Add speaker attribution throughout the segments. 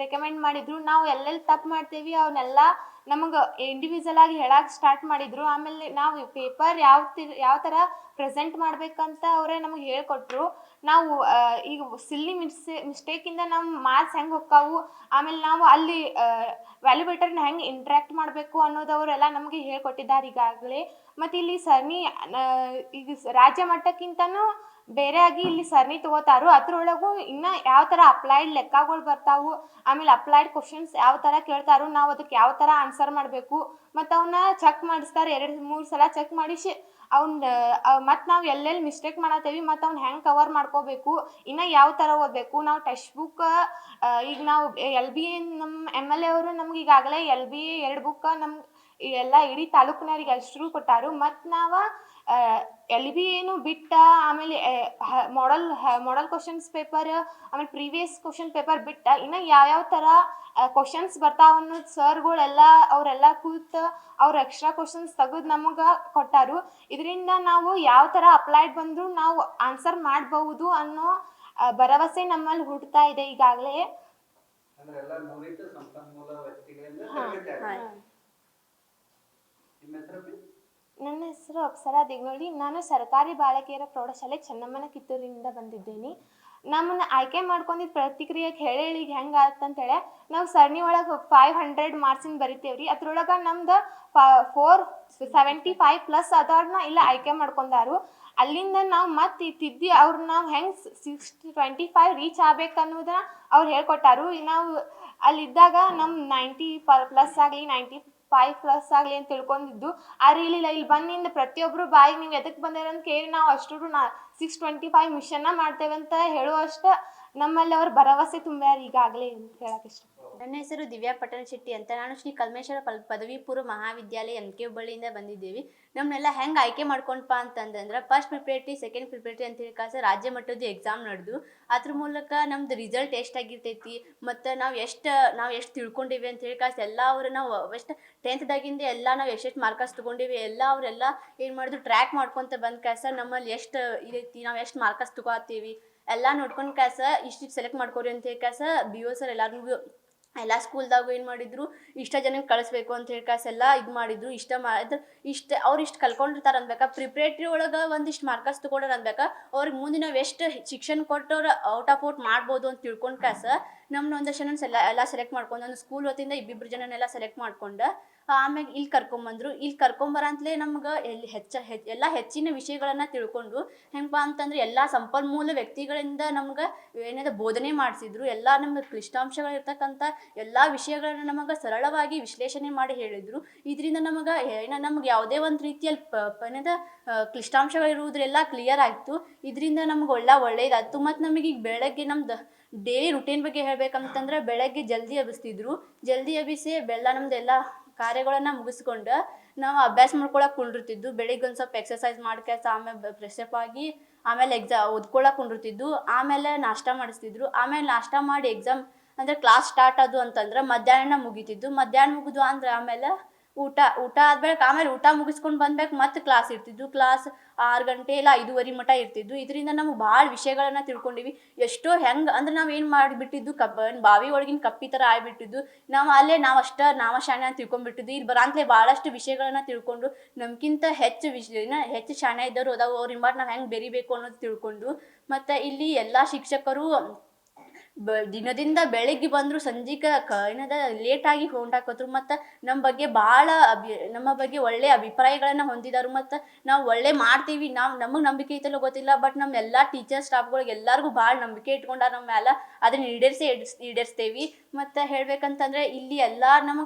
Speaker 1: Recommend ಮಾಡಿದ್ರು. ನಾವು ಎಲ್ಲೆಲ್ಲಿ ತಪ್ಪು ಮಾಡ್ತೇವಿ ಅವನ್ನೆಲ್ಲ ನಮಗೆ ಇಂಡಿವಿಜುವಲ್ ಆಗಿ ಹೇಳಕ್ಕೆ ಸ್ಟಾರ್ಟ್ ಮಾಡಿದ್ರು. ಆಮೇಲೆ ನಾವು ಪೇಪರ್ ಯಾವ ಥರ ಪ್ರೆಸೆಂಟ್ ಮಾಡ್ಬೇಕಂತ ಅವರೇ ನಮಗೆ ಹೇಳ್ಕೊಟ್ರು. ನಾವು ಈಗ ಸಿಲ್ಲಿ ಮಿಸ್ಟೇಕಿಂದ ನಮ್ಮ ಮಾರ್ಕ್ಸ್ ಹೆಂಗೆ ಹೊಕ್ಕಾವು, ಆಮೇಲೆ ನಾವು ಅಲ್ಲಿ ವ್ಯಾಲ್ಯುಬೇಟರ್ನ ಹೆಂಗೆ ಇಂಟ್ರ್ಯಾಕ್ಟ್ ಮಾಡಬೇಕು ಅನ್ನೋದವರೆಲ್ಲ ನಮಗೆ ಹೇಳ್ಕೊಟ್ಟಿದ್ದಾರೆ ಈಗಾಗಲೇ. ಮತ್ತು ಇಲ್ಲಿ ಸರಣಿ ಈಗ ರಾಜ್ಯ ಮಟ್ಟಕ್ಕಿಂತನೂ ಬೇರೆ ಆಗಿ ಇಲ್ಲಿ ಸರಣಿ ತೊಗೋತಾರು. ಅದ್ರೊಳಗೂ ಇನ್ನು ಯಾವ ಥರ ಅಪ್ಲೈಡ್ ಲೆಕ್ಕಗಳು ಬರ್ತಾವು, ಆಮೇಲೆ ಅಪ್ಲೈಡ್ ಕ್ವಶನ್ಸ್ ಯಾವ ಥರ ಕೇಳ್ತಾರೋ ನಾವು ಅದಕ್ಕೆ ಯಾವ ಥರ ಆನ್ಸರ್ ಮಾಡಬೇಕು, ಮತ್ತು ಅವನ್ನ ಚೆಕ್ ಮಾಡಿಸ್ತಾರೆ 2-3 ಸಲ ಚೆಕ್ ಮಾಡಿಸಿ ಅವ್ನ ಮತ್ತು ನಾವು ಎಲ್ಲೆಲ್ಲಿ ಮಿಸ್ಟೇಕ್ ಮಾಡತ್ತೇವಿ ಮತ್ತು ಅವ್ನ ಹೆಂಗೆ ಕವರ್ ಮಾಡ್ಕೋಬೇಕು, ಇನ್ನು ಯಾವ ಥರ ಓದಬೇಕು. ನಾವು ಟೆಕ್ಸ್ಟ್ ಬುಕ್ ಈಗ ನಾವು LBA ನಮ್ಮ MLA ಅವರು ನಮ್ಗೆ ಈಗಾಗಲೇ LBA 2 ಬುಕ್ಕ ನಮ್ಗೆ ಎಲ್ಲ ಇಡೀ ತಾಲೂಕಿನವ್ರಿಗೆ ಅಷ್ಟರು ಕೊಟ್ಟಾರು. ಮತ್ತು ನಾವು LBAನು ಬಿಟ್ಟ ಆಮೇಲೆ ಮಾಡಲ್ ಕ್ವಶನ್ಸ್ ಪೇಪರ್, ಆಮೇಲೆ ಪ್ರೀವಿಯಸ್ ಕ್ವಶನ್ ಪೇಪರ್ ಬಿಟ್ಟ ಇನ್ನು ಯಾವ್ಯಾವ ಥರ ಕ್ವಶನ್ಸ್ ಬರ್ತಾವ ಅನ್ನೋದು ಸರ್ಗಳೆಲ್ಲ ಅವರೆಲ್ಲ ಕೂತು ಅವ್ರು ಎಕ್ಸ್ಟ್ರಾ ಕ್ವಶನ್ಸ್ ತೆಗೆದು ನಮಗೆ ಕೊಟ್ಟಾರು. ಇದರಿಂದ ನಾವು ಯಾವ ಥರ ಅಪ್ಲೈಡ್ ಬಂದರೂ ನಾವು ಆನ್ಸರ್ ಮಾಡಬಹುದು ಅನ್ನೋ ಭರವಸೆ ನಮ್ಮಲ್ಲಿ ಹುಡ್ತಾ ಇದೆ ಈಗಾಗಲೇ. ನನ್ನ ಹೆಸರು ಅಪ್ಸರಾ ದಿಗ್ನೋಳಿ. ನಾನು ಸರ್ಕಾರಿ ಬಾಲಕಿಯರ ಪ್ರೌಢಶಾಲೆ ಚೆನ್ನಮ್ಮನ ಕಿತ್ತೂರಿನಿಂದ ಬಂದಿದ್ದೇನೆ. ನಮ್ಮನ್ನು ಆಯ್ಕೆ ಮಾಡ್ಕೊಂಡಿದ್ದು ಪ್ರತಿಕ್ರಿಯೆಗೆ ಹೇಳಿ ಈಗ ಹೆಂಗೆ ಆಯ್ತಂತೇಳಿ, ನಾವು ಸರಣಿ ಒಳಗೆ 500 ಮಾರ್ಕ್ಸಿಂದ ಬರಿತೇವೆ ರೀ. ಅದ್ರೊಳಗೆ ನಮ್ದು 475+ ಅದವ್ರನ್ನ ಇಲ್ಲ ಆಯ್ಕೆ ಮಾಡ್ಕೊಂಡಾರು. ಅಲ್ಲಿಂದ ನಾವು ಮತ್ತೆ ತಿದ್ದಿ ಅವ್ರನ್ನ ನಾವು ಹೆಂಗೆ 625 ರೀಚ್ ಆಗ್ಬೇಕು ಅನ್ನೋದನ್ನ ಅವ್ರು ಹೇಳ್ಕೊಟ್ಟಾರು. ನಾವು ಅಲ್ಲಿದ್ದಾಗ ನಮ್ಮ 90+ ಆಗಲಿ 95+ ಆಗಲಿ ಅಂತ ತಿಳ್ಕೊಂಡಿದ್ದು. ಆದ್ರೆ ಇಲ್ಲಿ ಬಂದಿಂದ ಪ್ರತಿಯೊಬ್ಬರು ಬಾಯಿಗೆ ನೀವು ಎದಕ್ಕೆ ಬಂದಿರಂತ ಕೇಳಿ ನಾವು ಅಷ್ಟು 625 ಮಿಷನ್ನ ಮಾಡ್ತೇವೆ ಅಂತ ಹೇಳುವಷ್ಟು ನಮ್ಮಲ್ಲಿ ಅವ್ರು ಭರವಸೆ ತುಂಬ್ಯಾರ ಈಗಾಗಲೇ ಅಂತ ಹೇಳಕ್ಕೆ ಇಷ್ಟ.
Speaker 2: ನನ್ನ ಹೆಸರು ದಿವ್ಯಾ ಪಟ್ಟಣ ಶೆಟ್ಟಿ ಅಂತ. ನಾನು ಶ್ರೀ ಕಲ್ಮೇಶ್ವರ ಪದವಿ ಪೂರ್ವ ಮಹಾವಿದ್ಯಾಲಯ MK ಹುಬ್ಬಳ್ಳಿಯಿಂದ ಬಂದಿದ್ದೇವೆ. ನಮ್ಮನ್ನೆಲ್ಲ ಹೆಂಗೆ ಆಯ್ಕೆ ಮಾಡ್ಕೊಂಡ್ಪ ಅಂತಂದ್ರೆ ಫಸ್ಟ್ ಪ್ರಿಪ್ರೇಟ್ರಿ, ಸೆಕೆಂಡ್ ಪ್ರಿಪ್ರೇಟ್ರಿ ಅಂತ ಹೇಳಿ ರಾಜ್ಯ ಮಟ್ಟದ ಎಕ್ಸಾಮ್ ನಡೆದು ಅದ್ರ ಮೂಲಕ ನಮ್ದು ರಿಸಲ್ಟ್ ಎಷ್ಟಾಗಿರ್ತೈತಿ ಮತ್ತು ನಾವು ಎಷ್ಟು ತಿಳ್ಕೊಂಡಿವಿ ಅಂತ ಹೇಳಿ ಎಲ್ಲ ಅವರು ನಾವು ಎಷ್ಟು 10th ಎಲ್ಲ ನಾವು ಎಷ್ಟೆಷ್ಟು ಮಾರ್ಕಸ್ ತೊಗೊಂಡಿವಿ ಎಲ್ಲ ಅವರೆಲ್ಲ ಏನು ಮಾಡಿದ್ರು ಟ್ರ್ಯಾಕ್ ಮಾಡ್ಕೊತ ಬಂದ ನಮ್ಮಲ್ಲಿ ಎಷ್ಟು ಇದೈತಿ, ನಾವು ಎಷ್ಟು ಮಾರ್ಕಸ್ ತೊಗೊತೀವಿ ಎಲ್ಲ ನೋಡ್ಕೊಂಡು ಇಷ್ಟು ಸೆಲೆಕ್ಟ್ ಮಾಡ್ಕೋರಿ ಅಂತ ಹೇಳಿ BO ಸರ್ ಎಲ್ಲರಿಗೂ ಎಲ್ಲ ಸ್ಕೂಲ್ದಾಗೂ ಏನು ಮಾಡಿದ್ರು ಇಷ್ಟ ಜನಕ್ಕೆ ಕಳಿಸ್ಬೇಕು ಅಂತ ಹೇಳಿ ಎಲ್ಲ ಇದು ಮಾಡಿದ್ರು. ಅವ್ರು ಇಷ್ಟು ಕಲ್ಕೊಂಡಿರ್ತಾರೆ ಅನ್ಬೇಕಾ, ಪ್ರಿಪ್ರೇಟ್ರಿ ಒಳಗೆ ಒಂದಿಷ್ಟು ಮಾರ್ಕಸ್ ತೊಗೊಂಡ್ರೆ ಅನ್ಬೇಕಾ ಅವ್ರಿಗೆ ಮುಂದೆ ನಾವು ಎಷ್ಟು ಶಿಕ್ಷಣ ಕೊಟ್ಟವ್ರು ಔಟ್ ಆಫ್ ಔಟ್ ಮಾಡ್ಬೋದು ಅಂತ ತಿಳ್ಕೊಂಡು ನಮ್ಮನ್ನ ಒಂದಷ್ಟು ಜನ ಎಲ್ಲ ಸೆಲೆಕ್ಟ್ ಮಾಡ್ಕೊಂಡು ಒಂದು ಸ್ಕೂಲ್ ವತಿಯಿಂದ 2 ಜನನೆಲ್ಲ ಸೆಲೆಕ್ಟ್ ಮಾಡ್ಕೊಂಡು ಆಮ್ಯಾಗ ಇಲ್ಲಿ ಕರ್ಕೊಂಬಂದರು. ಇಲ್ಲಿ ಕರ್ಕೊಂಬರಂತಲೇ ನಮ್ಗೆ ಎಲ್ಲ ಹೆಚ್ಚಿನ ವಿಷಯಗಳನ್ನು ತಿಳ್ಕೊಂಡು ಹೆಂಗಪ್ಪ ಅಂತಂದ್ರೆ ಎಲ್ಲ ಸಂಪನ್ಮೂಲ ವ್ಯಕ್ತಿಗಳಿಂದ ನಮ್ಗೆ ಏನಾದ ಬೋಧನೆ ಮಾಡಿಸಿದ್ರು. ಎಲ್ಲ ನಮ್ಗೆ ಕ್ಲಿಷ್ಟಾಂಶಗಳಿರ್ತಕ್ಕಂಥ ಎಲ್ಲ ವಿಷಯಗಳನ್ನ ನಮಗೆ ಸರಳವಾಗಿ ವಿಶ್ಲೇಷಣೆ ಮಾಡಿ ಹೇಳಿದರು. ಇದರಿಂದ ನಮ್ಗೆ ಯಾವುದೇ ಒಂದು ರೀತಿಯಲ್ಲಿ ಕ್ಲಿಷ್ಟಾಂಶಗಳಿರುವುದರೆಲ್ಲ ಕ್ಲಿಯರ್ ಆಯಿತು. ಇದರಿಂದ ನಮ್ಗೆ ಒಳ್ಳೇದಾಯ್ತು. ಮತ್ತು ನಮಗೆ ಈಗ ಬೆಳಗ್ಗೆ ನಮ್ದು ಡೈಲಿ ರುಟೀನ್ ಬಗ್ಗೆ ಹೇಳ್ಬೇಕಂತಂದ್ರೆ ಬೆಳಗ್ಗೆ ಜಲ್ದಿ ಎಬ್ಬಿಸಿ ನಮ್ದೆಲ್ಲ ಕಾರ್ಯಗಳನ್ನು ಮುಗಿಸ್ಕೊಂಡು ನಾವು ಅಭ್ಯಾಸ ಮಾಡ್ಕೊಳಕ್ಕೆ ಕುಂಡಿರ್ತಿದ್ದು. ಬೆಳಿಗ್ಗೆ ಒಂದು ಸ್ವಲ್ಪ ಎಕ್ಸಸೈಸ್ ಮಾಡ್ಕೊಂಡು ಆಮೇಲೆ ಫ್ರೆಶಪ್ ಆಗಿ ಆಮೇಲೆ ಓದ್ಕೊಳಕ್ಕೆ ಕುಂಡಿರ್ತಿದ್ದು. ಆಮೇಲೆ ನಾಷ್ಟ ಮಾಡಿಸ್ತಿದ್ರು. ಆಮೇಲೆ ನಾಷ್ಟ ಮಾಡಿ ಎಕ್ಸಾಮ್ ಅಂದರೆ ಕ್ಲಾಸ್ ಸ್ಟಾರ್ಟ್ ಅದು ಅಂತಂದ್ರೆ ಮಧ್ಯಾಹ್ನ ಮುಗಿತಿದ್ದು. ಮಧ್ಯಾಹ್ನ ಮುಗಿದು ಅಂದ್ರೆ ಆಮೇಲೆ ಊಟ ಆದ್ಮೇಲೆ ಆಮೇಲೆ ಊಟ ಮುಗಿಸ್ಕೊಂಡು ಬಂದ್ಬೇಕು ಮತ್ತೆ ಕ್ಲಾಸ್ ಇರ್ತಿದ್ದು. ಕ್ಲಾಸ್ 6 ಗಂಟೆ ಇಲ್ಲ 5:30 ಮಟ ಇರ್ತಿದ್ದು. ಇದರಿಂದ ನಮ್ಗೆ ಭಾಳ ವಿಷಯಗಳನ್ನು ತಿಳ್ಕೊಂಡಿವಿ. ಎಷ್ಟೋ ಹೆಂಗೆ ಅಂದ್ರೆ ನಾವು ಏನು ಮಾಡಿಬಿಟ್ಟಿದ್ದು ಬಾವಿ ಒಳಗಿನ ಕಪ್ಪಿ ಥರ ಆಗಿಬಿಟ್ಟಿದ್ದು. ನಾವು ಶಾಣೆ ಅಂತ ತಿಳ್ಕೊಂಡ್ಬಿಟ್ಟಿದ್ದು. ಇಲ್ಲಿ ಬರಾಂತಲೇ ಭಾಳಷ್ಟು ವಿಷಯಗಳನ್ನು ತಿಳ್ಕೊಂಡು ನಮ್ಗಿಂತ ಹೆಚ್ಚು ಶಾಣೆ ಇದ್ದವರು ಅದಾವು. ಅವ್ರ ಇಂಬಾಟ್ ನಾವು ಹೆಂಗೆ ಬೆರಿಬೇಕು ಅನ್ನೋದು ತಿಳ್ಕೊಂಡು ಮತ್ತು ಇಲ್ಲಿ ಎಲ್ಲ ಶಿಕ್ಷಕರು ದಿನದಿಂದ ಬೆಳಿಗ್ಗೆ ಬಂದರು ಸಂಜೆಗೆ ಲೇಟಾಗಿ ಹೊಂಟಾಕೋದ್ರು. ಮತ್ತು ನಮ್ಮ ಬಗ್ಗೆ ಒಳ್ಳೆಯ ಅಭಿಪ್ರಾಯಗಳನ್ನು ಹೊಂದಿದರು. ಮತ್ತು ನಾವು ಒಳ್ಳೆ ಮಾಡ್ತೀವಿ, ನಮಗೆ ನಂಬಿಕೆ ಐತಲ್ಲೋ ಗೊತ್ತಿಲ್ಲ, ಬಟ್ ನಮ್ಮ ಎಲ್ಲ ಟೀಚರ್ ಸ್ಟಾಫ್ಗಳಿಗೆ ಎಲ್ಲರಿಗೂ ಭಾಳ ನಂಬಿಕೆ ಇಟ್ಕೊಂಡಾರ ನಮ್ಮ ಮೇಲೆ. ಅದನ್ನು ಈಡೇರಿಸ್ತೇವೆ. ಮತ್ತು ಹೇಳ್ಬೇಕಂತಂದರೆ ಇಲ್ಲಿ ಎಲ್ಲ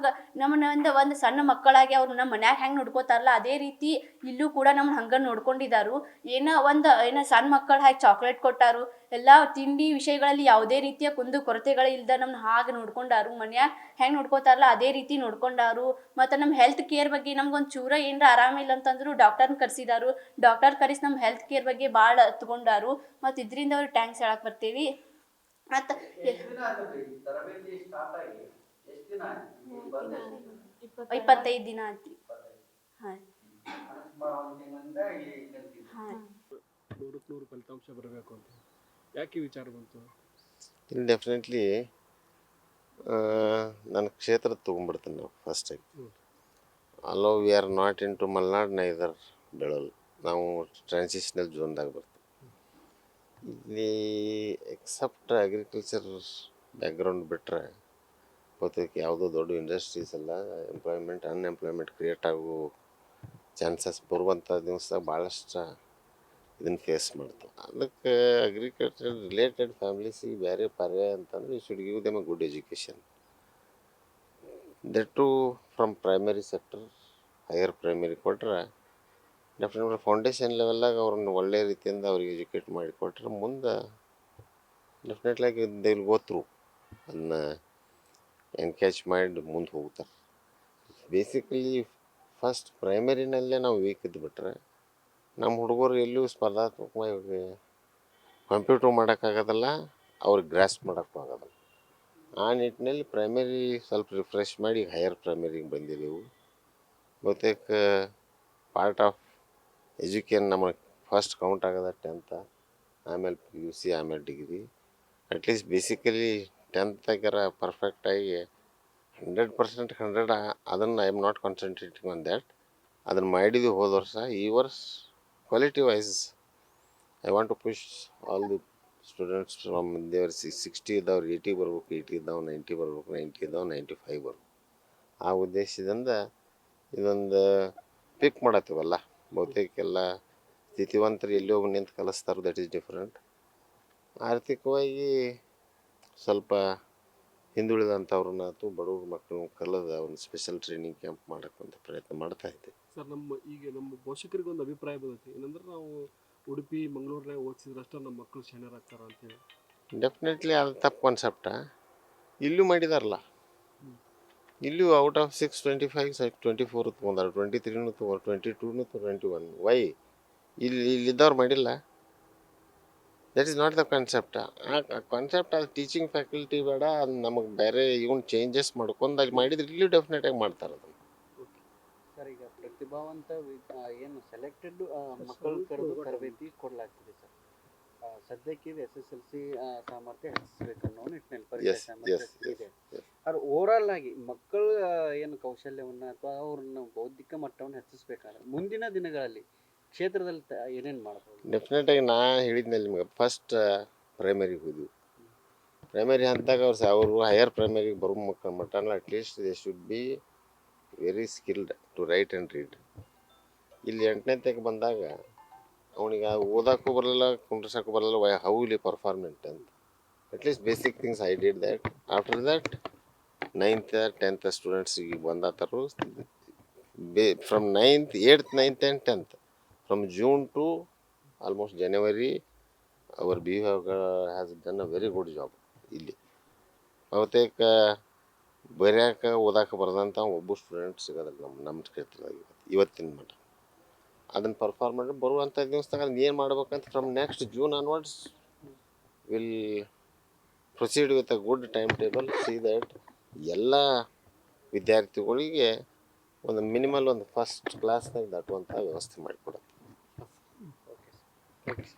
Speaker 2: ನಮ್ಮನ್ನ ಒಂದು ಸಣ್ಣ ಮಕ್ಕಳಾಗಿ ಅವ್ರು ನಮ್ಮ ಮನ್ಯಾಗ ಹೆಂಗೆ ನೋಡ್ಕೋತಾರಲ್ಲ ಅದೇ ರೀತಿ ಇಲ್ಲೂ ಕೂಡ ನಮ್ಮನ್ನ ಹಂಗೆ ನೋಡ್ಕೊಂಡಿದ್ದಾರು. ಏನೋ ಸಣ್ಣ ಮಕ್ಕಳು ಹಾಕಿ ಚಾಕ್ಲೇಟ್ ಕೊಟ್ಟಾರು. ಎಲ್ಲ ತಿಂಡಿ ವಿಷಯಗಳಲ್ಲಿ ಯಾವುದೇ ರೀತಿಯ ಕೊರತೆಗಳಿಲ್ಲದ ನಮ್ಮನ್ನ ಹಾಗೆ ನೋಡ್ಕೊಂಡಾರು. ಮನ್ಯಾಗ ಹೆಂಗೆ ನೋಡ್ಕೋತಾರಲ್ಲ ಅದೇ ರೀತಿ ನೋಡ್ಕೊಂಡಾರು. ಮತ್ತು ನಮ್ಮ ಹೆಲ್ತ್ ಕೇರ್ ಬಗ್ಗೆ ನಮ್ಗೊಂದು ಚೂರ ಏನರ ಆರಾಮಿಲ್ಲ ಅಂತಂದ್ರು ಡಾಕ್ಟರ್ನ ಕರೆಸಿದಾರು. ಡಾಕ್ಟರ್ ಕರೆಸಿ ನಮ್ಮ ಹೆಲ್ತ್ ಕೇರ್ ಬಗ್ಗೆ ಭಾಳ ತಗೊಂಡಾರು. ಮತ್ತು ಇದರಿಂದ ಅವ್ರಿಗೆ ಟ್ಯಾಂಕ್ಸ್ ಹೇಳಕ್ಕೆ ಬರ್ತೀವಿ. ಮತ್ತು 25 ದಿನ ಆಯ್ತು. ಹಾಂ ಹಾಂ.
Speaker 3: 100% ಫಲಿತಾಂಶ ಬರಬೇಕು ಅಂತ ಯಾಕೆ ವಿಚಾರ ಬಂತು?
Speaker 4: ಡೆಫಿನೆಟ್ಲಿ
Speaker 3: ನನ್ನ ಕ್ಷೇತ್ರ ತೊಗೊಂಡ್ಬಿಡ್ತೀನಿ ನಾವು ಫಸ್ಟಾಗಿ. ಅಲ್ಲೋ we are not in to Malnad neither ಬೆಳಲ್, ನಾವು ಟ್ರಾನ್ಸಿಷನಲ್ ಝೋನ್ದಾಗ ಬರ್ತೀವಿ. ಇಲ್ಲಿ ಎಕ್ಸೆಪ್ಟ್ ಅಗ್ರಿಕಲ್ಚರ್ ಬ್ಯಾಕ್ಗ್ರೌಂಡ್ ಬಿಟ್ಟರೆ ಬಹುತೇಕ ಯಾವುದೋ ದೊಡ್ಡ ಇಂಡಸ್ಟ್ರೀಸ್ ಎಲ್ಲ ಅನ್ಎಂಪ್ಲಾಯ್ಮೆಂಟ್ ಕ್ರಿಯೇಟ್ ಆಗೋ ಚಾನ್ಸಸ್ ಬರುವಂಥ ದಿವಸ ಭಾಳಷ್ಟು ಇದನ್ನು ಫೇಸ್ ಮಾಡ್ತಾವೆ. ಅದಕ್ಕೆ ಅಗ್ರಿಕಲ್ಚರ್ ರಿಲೇಟೆಡ್ ಫ್ಯಾಮಿಲೀಸಿಗೆ ಬೇರೆ ಪರ್ಯಾಯ ಅಂತಂದ್ರೆ you should give them a good education, that to from primary sector, higher primary ಕೊಟ್ರೆ ಡೆಫಿನೆಟ್ಲಿ ಫೌಂಡೇಶನ್ ಲೆವೆಲ್ಲಾಗ ಅವ್ರನ್ನ ಒಳ್ಳೆ ರೀತಿಯಿಂದ ಅವ್ರಿಗೆ ಎಜುಕೇಟ್ ಮಾಡಿಕೊಟ್ರೆ ಮುಂದೆ ಡೆಫಿನೆಟ್ಲಾಗಿ ದೇ ವಿಲ್ ಗೋ ಥ್ರೂ, ಅದನ್ನ ಎನ್ಕೇಜ್ ಮಾಡಿ ಮುಂದೆ ಹೋಗ್ತಾರೆ. ಬೇಸಿಕಲಿ ಫಸ್ಟ್ ಪ್ರೈಮರಿನಲ್ಲೇ ನಾವು ವೀಕ್ ಇದ್ದುಬಿಟ್ರೆ ನಮ್ಮ ಹುಡುಗರು ಎಲ್ಲೂ ಸ್ಪರ್ಧಾತ್ಮಕವಾಗಿ ಕಂಪ್ಯೂಟ್ರ್ ಮಾಡೋಕ್ಕಾಗೋದಲ್ಲ, ಅವ್ರಿಗೆ ಗ್ರಾಸ್ಪ್ ಮಾಡೋಕ್ಕೂ ಆಗೋದಲ್ಲ. ಆ ನಿಟ್ಟಿನಲ್ಲಿ ಪ್ರೈಮರಿ ಸ್ವಲ್ಪ ರಿಫ್ರೆಶ್ ಮಾಡಿ ಹೈಯರ್ ಪ್ರೈಮರಿಗೆ ಬಂದಿದ್ದೆವು. ಬಹುತೇಕ ಪಾರ್ಟ್ ಆಫ್ ಎಜುಕೇಷನ್ ನಮಗೆ ಫಸ್ಟ್ ಕೌಂಟ್ ಆಗೋದ 10th, ಆಮೇಲೆ PUC, ಆಮೇಲೆ ಡಿಗ್ರಿ. ಅಟ್ಲೀಸ್ಟ್ ಬೇಸಿಕಲಿ 10th ಪರ್ಫೆಕ್ಟಾಗಿ 100% 100 ಅದನ್ನು I am not concentrating on that. ಅದನ್ನು ಮಾಡಿದ್ವಿ ಹೋದ ವರ್ಷ. ಈ ವರ್ಷ quality wise I want to push all the students from ದೇವರ್ 60 ಇದ್ದವ್ರು 80 ಬರ್ಬೇಕು, 80 ಇದ್ದವ್ರು 90 ಬರ್ಬೇಕು, 90 ಇದ್ದವ್ರು 95 ಬರ್ಬೇಕು. ಆ ಉದ್ದೇಶದಿಂದ ಇದೊಂದು ಪಿಕ್ ಮಾಡತ್ತೀವಲ್ಲ. ಬಹುತೇಕ ಎಲ್ಲ ಸ್ಥಿತಿವಂತರು ಎಲ್ಲಿ ಹೋಗಿ ನಿಂತು ಕಲಿಸ್ತಾರೆ, ದಟ್ ಈಸ್ ಡಿಫ್ರೆಂಟ್. ಆರ್ಥಿಕವಾಗಿ ಸ್ವಲ್ಪ ಹಿಂದುಳಿದಂಥವ್ರನ್ನ ಅಥವಾ ಬಡವ್ರ ಮಕ್ಕಳು ಕಲಿದ ಒಂದು ಸ್ಪೆಷಲ್ ಟ್ರೈನಿಂಗ್ ಕ್ಯಾಂಪ್ ಮಾಡೋಕ್ಕಂತ ಪ್ರಯತ್ನ ಮಾಡ್ತಾ ಇದ್ದೆ.
Speaker 4: ಸರ್, ನಮ್ಮ ಪೋಷಕರಿಗೆ ಒಂದು ಅಭಿಪ್ರಾಯ ಬಂದೈತಿ ಏನಂದ್ರೆ, ನಾವು ಉಡುಪಿ ಮಂಗಳೂರಿನಾಗ ಓದಿಸಿದ್ರಷ್ಟೇ ನಮ್ಮ ಮಕ್ಕಳು ಶಾಣ್ಯರಾಗ್ತಾರ ಅಂತೇಳಿ.
Speaker 3: ಡೆಫಿನೆಟ್ಲಿ ಅದು ತಪ್ಪು ಕಾನ್ಸೆಪ್ಟ. ಇಲ್ಲೂ ಮಾಡಿದಾರಲ್ಲ, ಇಲ್ಲೂ ಔಟ್ ಆಫ್ 625 24 ತೊಗೊಂಡಾರ, 23 ತೊಗೊಂಡು, 22 21. ವೈ ಇಲ್ಲಿದ್ದವ್ರು ಮಾಡಿಲ್ಲ? That is not the concept. ಆ ಕಾನ್ಸೆಪ್ಟ್ ಅದು ಟೀಚಿಂಗ್ ಫ್ಯಾಕಲ್ಟಿ ಬೇಡ, ಅದು ನಮಗೆ ಬೇರೆ ಇವನ್ ಚೇಂಜಸ್ ಮಾಡ್ಕೊಂಡು ಅಲ್ಲಿ ಮಾಡಿದ್ರೆ ಇಲ್ಲೂ ಡೆಫಿನೆಟಾಗಿ ಮಾಡ್ತಾರೆ ಅದನ್ನು.
Speaker 5: ಸರ್, ಈಗ ಪ್ರತಿಭಾವಂತ ಏನು ಸೆಲೆಕ್ಟೆಡ್ ಮಕ್ಕಳು ಕರೆದು ತರಬೇತಿ ಕೊಡಲಾಗ್ತದೆ ಸರ್. ಸದ್ಯಕ್ಕೆ ಇದು SSLC ಸಾಮರ್ಥ್ಯ ಹೆಚ್ಚಿಸಬೇಕು ಅನ್ನೋ ನಿಟ್ಟಿನಲ್ಲಿ ಪರೀಕ್ಷಾ ಸಾಮರ್ಥ್ಯ ಇದೆ. ಆದ್ರೆ ಓವರಾಲ್ ಆಗಿ ಮಕ್ಕಳ ಏನು ಕೌಶಲ್ಯವನ್ನು ಅಥವಾ ಅವ್ರನ್ನ ಬೌದ್ಧಿಕ ಮಟ್ಟವನ್ನು ಹೆಚ್ಚಿಸ್ಬೇಕಾದ್ರೆ ಮುಂದಿನ ದಿನಗಳಲ್ಲಿ ಕ್ಷೇತ್ರದಲ್ಲಿ ಏನೇನು ಮಾಡ್ಬೋದು?
Speaker 3: ಡೆಫಿನೆಟಾಗಿ ನಾ ಹೇಳಿದ್ನಲ್ಲಿ ನಿಮ್ಗೆ ಫಸ್ಟ್ ಪ್ರೈಮರಿಗೆ ಹೋದ್ವಿ. ಪ್ರೈಮರಿ ಹಂತದಾಗ ಅವರು ಹೈಯರ್ ಪ್ರೈಮರಿಗೆ ಬರೋ ಮಕ್ಕಳ ಮಟ್ಟನ at least they should be very skilled to write and read. ಇಲ್ಲಿ 8ನೇತಕ್ಕೆ ಬಂದಾಗ ಅವನಿಗೆ ಓದೋಕ್ಕೂ ಬರಲಿಲ್ಲ, ಕುಂಡ್ರಸೋಕ್ಕೂ ಬರಲಿಲ್ಲ, ಹೌ ವಿಲ್ ಯು ಪರ್ಫಾರ್ಮೆಂಟ್ ಅಂತ. At least basic things I did that. After that 9th 10th ಸ್ಟೂಡೆಂಟ್ಸಿಗೆ ಬಂದಾತರು from 9th 8th 9th and 10th, from June to almost January, our BU has done a very good job. ಇಲ್ಲಿ ಬಹುತೇಕ ಬರೆಯೋಕೆ ಓದೋಕೆ ಬರೆದಂಥ ಒಬ್ಬ student ಸಿಗೋದಿಲ್ಲ ನಮ್ಮ ಕ್ಷೇತ್ರದಾಗ ಇವತ್ತಿನ ಮಟ್ಟ. ಅದನ್ನು ಪರ್ಫಾರ್ಮ್ ಮಾಡಿ ಬರುವಂಥ ದಿವಸದಾಗ ಅದನ್ನ ಏನು ಮಾಡ್ಬೇಕಂತ from next June onwards will proceed with a good time table. See that ಎಲ್ಲ ವಿದ್ಯಾರ್ಥಿಗಳಿಗೆ ಒಂದು ಮಿನಿಮಲ್ ಒಂದು ಫಸ್ಟ್ ಕ್ಲಾಸ್ನಾಗ ದಾಟುವಂಥ ವ್ಯವಸ್ಥೆ ಮಾಡಿಕೊಡುತ್ತೆ.
Speaker 5: Okay sir.